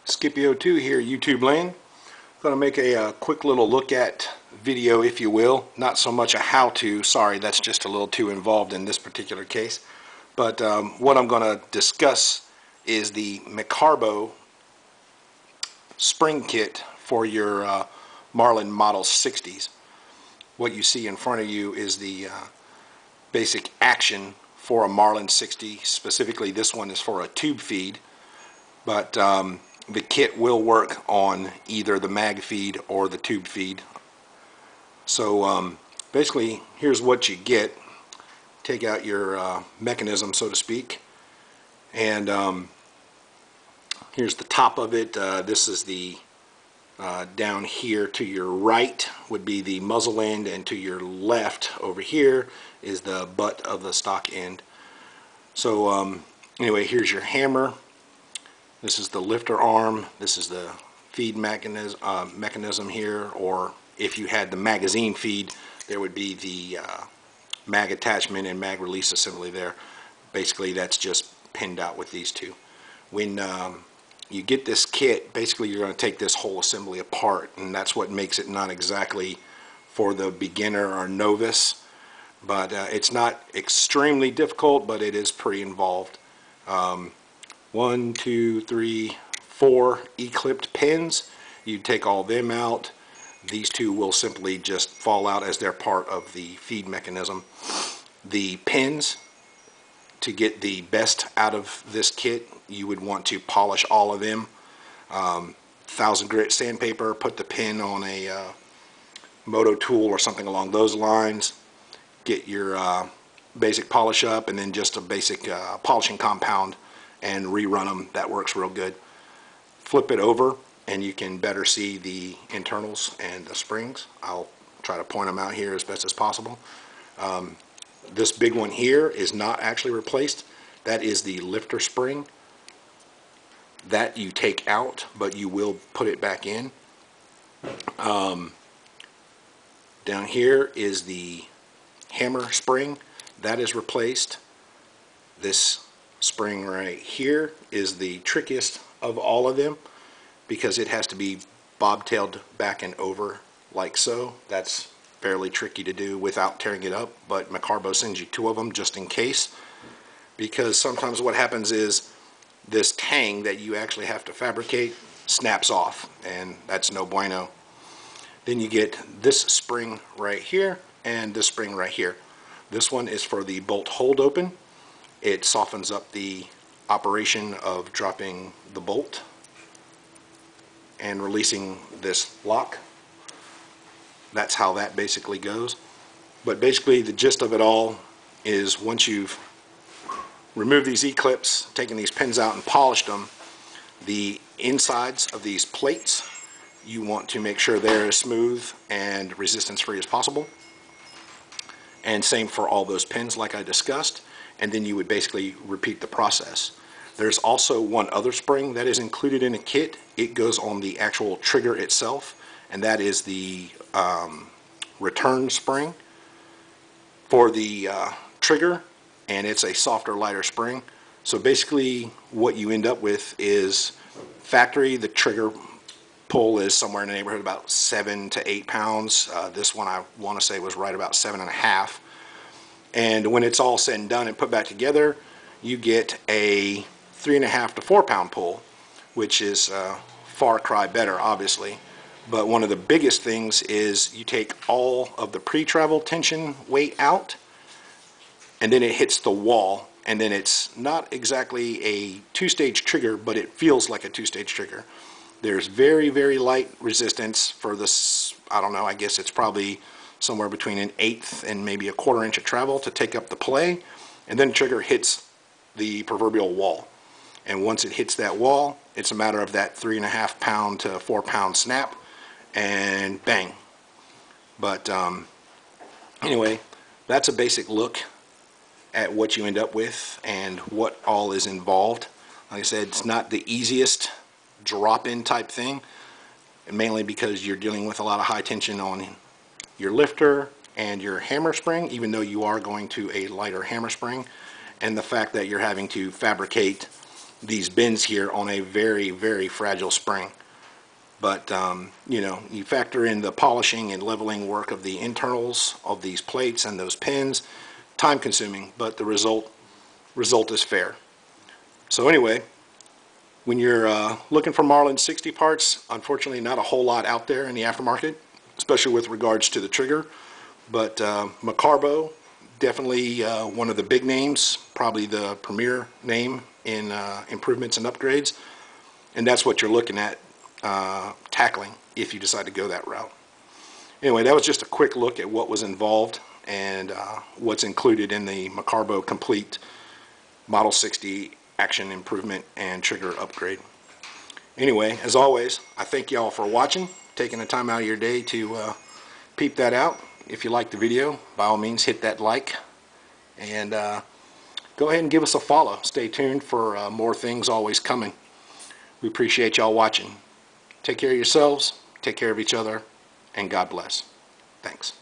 Scipio2 here, YouTube land. Going to make a quick little look at video, if you will. Not so much a how-to. Sorry, that's just a little too involved in this particular case. But what I'm going to discuss is the McCarbo spring kit for your Marlin Model 60s. What you see in front of you is the basic action for a Marlin 60. Specifically, this one is for a tube feed. But the kit will work on either the mag feed or the tube feed. So basically, here's what you get. Take out your mechanism, so to speak, and here's the top of it. This is the down here to your right would be the muzzle end, and to your left over here is the butt of the stock end. So anyway, here's your hammer. This is the lifter arm. This is the feed mechanism here, or if you had the magazine feed, there would be the mag attachment and mag release assembly there. Basically, that's just pinned out with these two. When you get this kit, basically you're going to take this whole assembly apart, and that's what makes it not exactly for the beginner or novice. But it's not extremely difficult, but it is pretty involved. 1, 2, 3, 4 E-clipped pins. You take all them out. These two will simply just fall out as they're part of the feed mechanism. The pins, to get the best out of this kit, you would want to polish all of them. 1000 grit sandpaper, put the pin on a moto tool or something along those lines. Get your basic polish up, and then just a basic polishing compound, and rerun them. That works real good. Flip it over and you can better see the internals and the springs. I'll try to point them out here as best as possible. This big one here is not actually replaced. That is the lifter spring. That you take out, but you will put it back in. Down here is the hammer spring. That is replaced. This spring right here is the trickiest of all of them, because it has to be bobtailed back and over like so. That's fairly tricky to do without tearing it up, but McCarbo sends you 2 of them just in case, because sometimes what happens is this tang that you actually have to fabricate snaps off, and that's no bueno. Then you get this spring right here and this spring right here. This one is for the bolt hold open. It softens up the operation of dropping the bolt and releasing this lock. That's how that basically goes. But basically the gist of it all is, once you've removed these E-clips, taken these pins out and polished them, the insides of these plates, you want to make sure they're as smooth and resistance free as possible. And same for all those pins like I discussed. And then you would basically repeat the process. There's also one other spring that is included in a kit. It goes on the actual trigger itself, and that is the return spring for the trigger, and it's a softer, lighter spring. So basically what you end up with is factory, the trigger pull is somewhere in the neighborhood of about 7 to 8 pounds. This one I want to say was right about 7.5. And when it's all said and done and put back together, you get a 3.5 to 4 pound pull, which is far cry better, obviously. But one of the biggest things is you take all of the pre-travel tension weight out, and then it hits the wall, and then it's not exactly a 2-stage trigger, but it feels like a 2-stage trigger. There's very, very light resistance for this. I don't know, I guess it's probably somewhere between 1/8 and maybe 1/4 inch of travel to take up the play, and then the trigger hits the proverbial wall. And once it hits that wall, it's a matter of that 3.5 pound to 4 pound snap, and bang. But anyway, that's a basic look at what you end up with and what all is involved. Like I said, it's not the easiest drop-in type thing, and mainly because you're dealing with a lot of high tension on your lifter and your hammer spring, even though you are going to a lighter hammer spring, and the fact that you're having to fabricate these bends here on a very, very fragile spring. But, you know, you factor in the polishing and leveling work of the internals of these plates and those pins, time consuming, but the result is fair. So anyway, when you're looking for Marlin 60 parts, unfortunately not a whole lot out there in the aftermarket, especially with regards to the trigger. But McCarbo, definitely one of the big names, probably the premier name in improvements and upgrades. And that's what you're looking at tackling if you decide to go that route. Anyway, that was just a quick look at what was involved and what's included in the McCarbo Complete Model 60 Action Improvement and Trigger Upgrade. Anyway, as always, I thank y'all for watching, taking the time out of your day to peep that out. If you liked the video, by all means hit that like, and go ahead and give us a follow. Stay tuned for more things always coming. We appreciate y'all watching. Take care of yourselves, take care of each other, and God bless. Thanks.